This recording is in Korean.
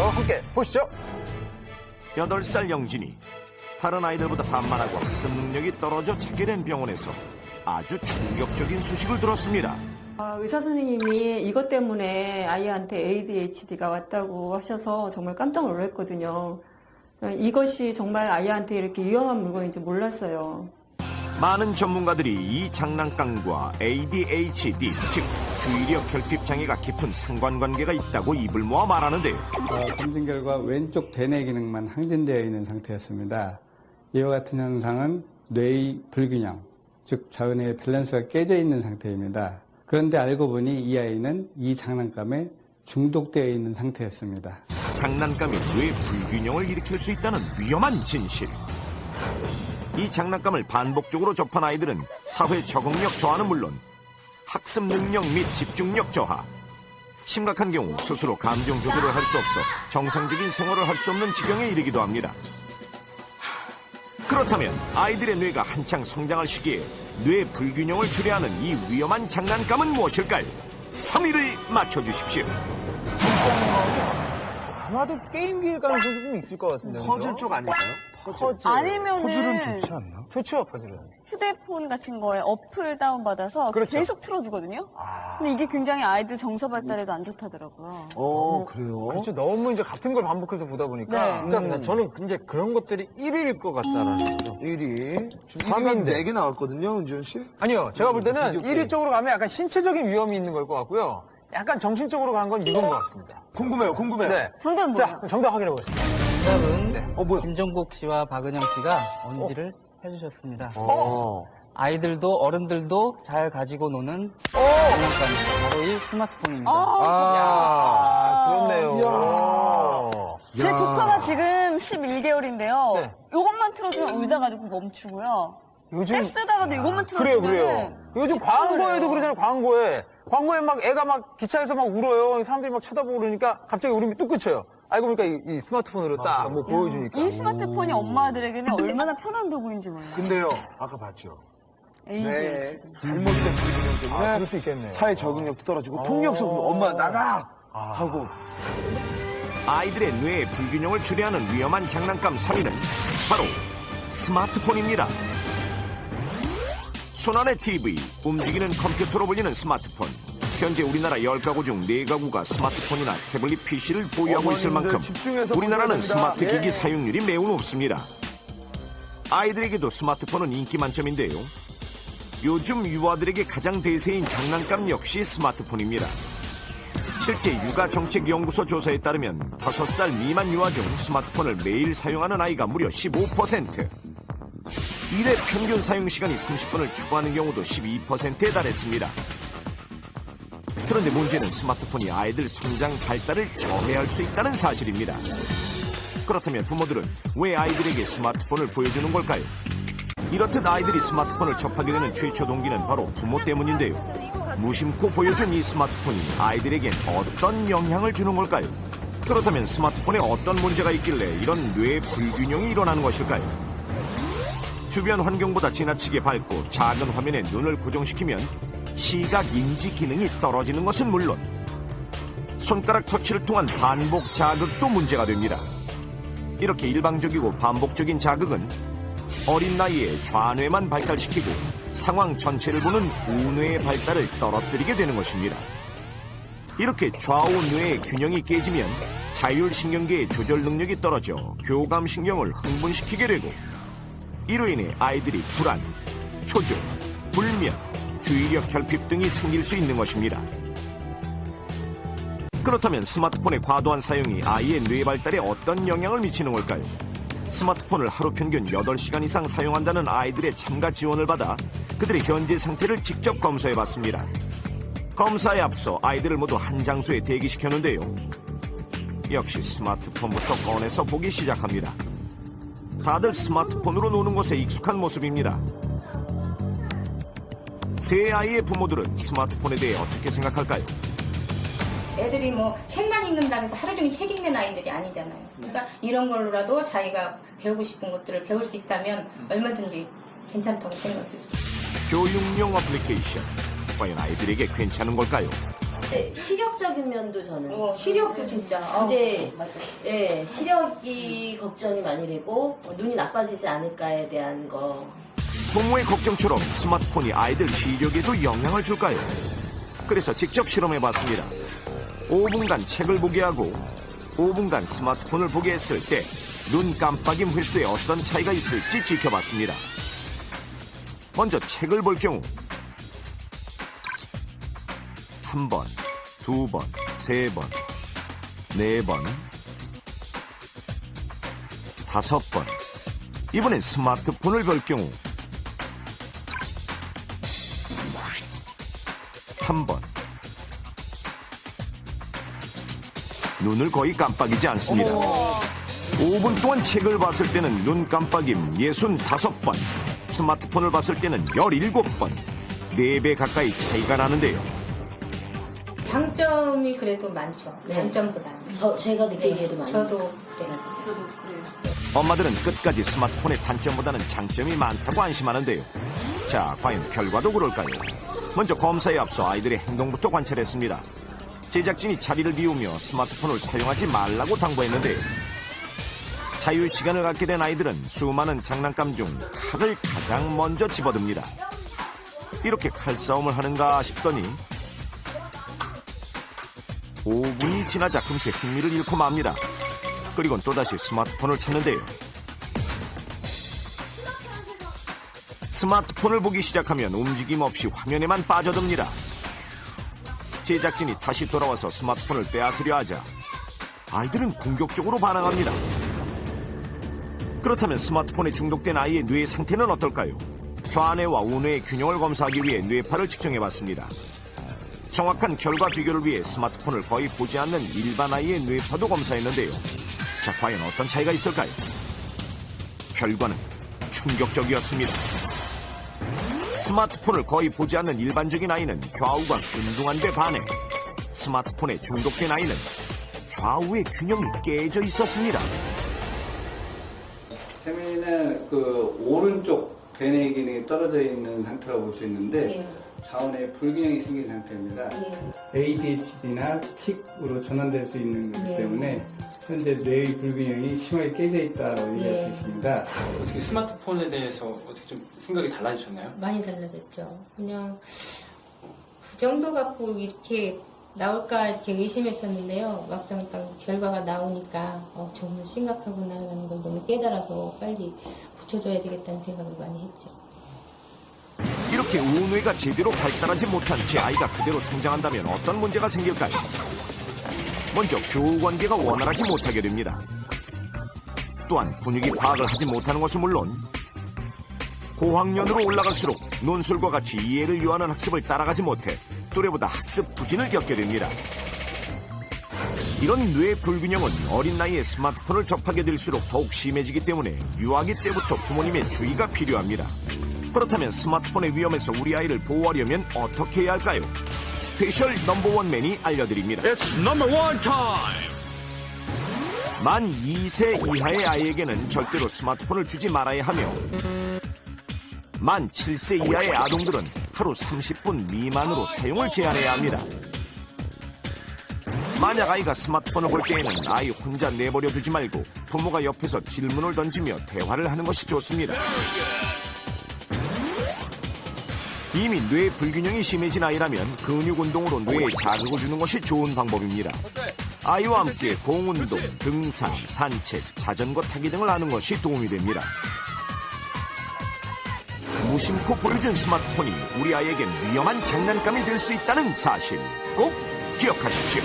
함께 보시죠. 8살 영진이 다른 아이들보다 산만하고 학습 능력이 떨어져 찾게 된 병원에서 아주 충격적인 소식을 들었습니다. 의사 선생님이 이것 때문에 아이한테 ADHD가 왔다고 하셔서 정말 깜짝 놀랐거든요. 이것이 정말 아이한테 이렇게 위험한 물건인지 몰랐어요. 많은 전문가들이 이 장난감과 ADHD, 즉 주의력 결핍 장애가 깊은 상관관계가 있다고 입을 모아 말하는데요. 검진 결과 왼쪽 대뇌 기능만 항진되어 있는 상태였습니다. 이와 같은 현상은 뇌의 불균형, 즉 좌우뇌의 밸런스가 깨져 있는 상태입니다. 그런데 알고 보니 이 아이는 이 장난감에 중독되어 있는 상태였습니다. 장난감이 뇌 불균형을 일으킬 수 있다는 위험한 진실. 이 장난감을 반복적으로 접한 아이들은 사회 적응력 저하는 물론 학습 능력 및 집중력 저하, 심각한 경우 스스로 감정 조절을 할 수 없어 정상적인 생활을 할 수 없는 지경에 이르기도 합니다. 그렇다면 아이들의 뇌가 한창 성장할 시기에 뇌 불균형을 초래하는 이 위험한 장난감은 무엇일까요? 3위를 맞춰주십시오. 아마도 게임기일 가능성이 좀 있을 것 같은데. 퍼즐 쪽 아닐까요? 퍼즐. 아니면은 퍼즐은 좋지 않나? 좋죠, 퍼즐은. 휴대폰 같은 거에 어플 다운받아서 그렇죠. 계속 틀어주거든요. 근데 이게 굉장히 아이들 정서 발달에도 안 좋다더라고요. 그래요? 그렇죠. 너무 이제 같은 걸 반복해서 보다 보니까. 네. 그러니까 저는 이제 그런 것들이 1위일 것 같다라는 거죠. 1위. 지금 1위가 4개 나왔거든요, 은지원 씨? 아니요, 제가 볼 때는 1위 쪽으로 가면 약간 신체적인 위험이 있는 걸 것 같고요. 약간 정신적으로 간 건 이건 것 같습니다. 궁금해요. 네. 정답은 자, 뭐예요? 그럼 정답 확인해 보겠습니다. 정답은 뭐야? 김종국 씨와 박은영 씨가 언지를 해주셨습니다. 어. 아이들도 어른들도 잘 가지고 노는 장난감입니다. 바로 이 스마트폰입니다. 그렇네요. 제 조카가 지금 11개월인데요. 네. 이것만 틀어주면 울다가지고 멈추고요. 요즘. 떼쓰다가도 이것만 그래요, 틀어주면 그래요. 요즘 광고에도 그러잖아요, 광고에. 광고에 막 애가 막 기차에서 막 울어요. 사람들이 막 쳐다보고 그러니까 갑자기 울음이 뚝 그쳐요. 알고 보니까 이 스마트폰으로 딱 뭐 보여주니까. 이 스마트폰이 엄마들에게는 얼마나 편한 도구인지 몰라요. 근데요, 아까 봤죠? ADHD. 잘못된 불균형 때문에 그럴 수 있겠네요. 사회 적응력도 떨어지고 폭력성도 엄마 나가! 하고 아이들의 뇌 불균형을 초래하는 위험한 장난감 3위는 바로 스마트폰입니다. 손안의 TV, 움직이는 컴퓨터로 불리는 스마트폰. 현재 우리나라 10가구 중 4가구가 스마트폰이나 태블릿 PC를 보유하고 있을 어머님들 만큼 집중해서 우리나라는 보셔야 됩니다. 스마트 기기 예. 사용률이 매우 높습니다. 아이들에게도 스마트폰은 인기 만점인데요. 요즘 유아들에게 가장 대세인 장난감 역시 스마트폰입니다. 실제 육아정책연구소 조사에 따르면 5살 미만 유아 중 스마트폰을 매일 사용하는 아이가 무려 15%. 일회 평균 사용시간이 30분을 초과하는 경우도 12%에 달했습니다. 그런데 문제는 스마트폰이 아이들 성장 발달을 저해할 수 있다는 사실입니다. 그렇다면 부모들은 왜 아이들에게 스마트폰을 보여주는 걸까요? 이렇듯 아이들이 스마트폰을 접하게 되는 최초 동기는 바로 부모 때문인데요. 무심코 보여준 이 스마트폰이 아이들에겐 어떤 영향을 주는 걸까요? 그렇다면 스마트폰에 어떤 문제가 있길래 이런 뇌 불균형이 일어나는 것일까요? 주변 환경보다 지나치게 밝고 작은 화면에 눈을 고정시키면 시각 인지 기능이 떨어지는 것은 물론 손가락 터치를 통한 반복 자극도 문제가 됩니다. 이렇게 일방적이고 반복적인 자극은 어린 나이에 좌뇌만 발달시키고 상황 전체를 보는 우뇌의 발달을 떨어뜨리게 되는 것입니다. 이렇게 좌우 뇌의 균형이 깨지면 자율신경계의 조절 능력이 떨어져 교감신경을 흥분시키게 되고 이로 인해 아이들이 불안, 초조, 불면, 주의력 결핍 등이 생길 수 있는 것입니다. 그렇다면 스마트폰의 과도한 사용이 아이의 뇌 발달에 어떤 영향을 미치는 걸까요? 스마트폰을 하루 평균 8시간 이상 사용한다는 아이들의 참가 지원을 받아 그들의 현재 상태를 직접 검사해봤습니다. 검사에 앞서 아이들을 모두 한 장소에 대기시켰는데요. 역시 스마트폰부터 꺼내서 보기 시작합니다. 다들 스마트폰으로 노는 것에 익숙한 모습입니다. 세 아이의 부모들은 스마트폰에 대해 어떻게 생각할까요? 애들이 뭐 책만 읽는다고 해서 하루 종일 책 읽는 아이들이 아니잖아요. 그러니까 이런 걸로라도 자기가 배우고 싶은 것들을 배울 수 있다면 얼마든지 괜찮다고 생각해요. 교육용 어플리케이션. 과연 아이들에게 괜찮은 걸까요? 네, 시력적인 면도 저는 시력도 진짜. 이제 맞아. 예, 시력이 걱정이 많이 되고 눈이 나빠지지 않을까에 대한 거. 부모의 걱정처럼 스마트폰이 아이들 시력에도 영향을 줄까요? 그래서 직접 실험해봤습니다. 5분간 책을 보게 하고 5분간 스마트폰을 보게 했을 때 눈 깜빡임 횟수에 어떤 차이가 있을지 지켜봤습니다. 먼저 책을 볼 경우 1번, 2번, 3번, 4번, 5번. 이번엔 스마트폰을 볼 경우 1번. 눈을 거의 깜빡이지 않습니다. 5분 동안 책을 봤을 때는 눈 깜빡임 65번, 스마트폰을 봤을 때는 17번, 4배 가까이 차이가 나는데요. 장점이 그래도 많죠. 네. 단점보다. 제가 느끼기에도 많이. 저도 그래요. 엄마들은 끝까지 스마트폰의 단점보다는 장점이 많다고 안심하는데요. 자, 과연 결과도 그럴까요? 먼저 검사에 앞서 아이들의 행동부터 관찰했습니다. 제작진이 자리를 비우며 스마트폰을 사용하지 말라고 당부했는데요. 자유시간을 갖게 된 아이들은 수많은 장난감 중 칼을 가장 먼저 집어듭니다. 이렇게 칼싸움을 하는가 싶더니 5분이 지나자 금세 흥미를 잃고 맙니다. 그리고는 또다시 스마트폰을 찾는데요. 스마트폰을 보기 시작하면 움직임 없이 화면에만 빠져듭니다. 제작진이 다시 돌아와서 스마트폰을 빼앗으려 하자 아이들은 공격적으로 반항합니다. 그렇다면 스마트폰에 중독된 아이의 뇌 상태는 어떨까요? 좌뇌와 우뇌의 균형을 검사하기 위해 뇌파를 측정해봤습니다. 정확한 결과 비교를 위해 스마트폰을 거의 보지 않는 일반 아이의 뇌파도 검사했는데요. 자, 과연 어떤 차이가 있을까요? 결과는 충격적이었습니다. 스마트폰을 거의 보지 않는 일반적인 아이는 좌우가 균등한 데 반해 스마트폰에 중독된 아이는 좌우의 균형이 깨져 있었습니다. 세민이는 그 오른쪽 대뇌 기능이 떨어져 있는 상태라고 볼 수 있는데 좌우뇌 불균형이 생긴 상태입니다. ADHD나 틱으로 전환될 수 있는 거기 때문에 현재 뇌의 불균형이 심하게 깨져 있다고 얘기할 수 있습니다. 어떻게 스마트폰에 대해서 어떻게 좀 생각이 달라지셨나요? 많이 달라졌죠. 그냥 그 정도 갖고 이렇게 나올까 이렇게 의심했었는데요. 막상 딱 결과가 나오니까 정말 심각하구나라는 걸 너무 깨달아서 빨리 고쳐줘야 되겠다는 생각을 많이 했죠. 이렇게 우뇌가 제대로 발달하지 못한 제 아이가 그대로 성장한다면 어떤 문제가 생길까요? 먼저 교우관계가 원활하지 못하게 됩니다. 또한 분위기 파악을 하지 못하는 것은 물론 고학년으로 올라갈수록 논술과 같이 이해를 요하는 학습을 따라가지 못해 또래보다 학습 부진을 겪게 됩니다. 이런 뇌 불균형은 어린 나이에 스마트폰을 접하게 될수록 더욱 심해지기 때문에 유아기 때부터 부모님의 주의가 필요합니다. 그렇다면 스마트폰의 위험에서 우리 아이를 보호하려면 어떻게 해야 할까요? 스페셜 넘버원맨이 알려드립니다. It's number one time. 만 2세 이하의 아이에게는 절대로 스마트폰을 주지 말아야 하며 만 7세 이하의 아동들은 하루 30분 미만으로 사용을 제한해야 합니다. 만약 아이가 스마트폰을 볼 때에는 아이 혼자 내버려 두지 말고 부모가 옆에서 질문을 던지며 대화를 하는 것이 좋습니다. 이미 뇌 불균형이 심해진 아이라면 근육 운동으로 뇌에 자극을 주는 것이 좋은 방법입니다. 아이와 함께 공운동, 등산, 산책, 자전거 타기 등을 하는 것이 도움이 됩니다. 무심코 보여준 스마트폰이 우리 아이에겐 위험한 장난감이 될 수 있다는 사실 꼭 기억하십시오.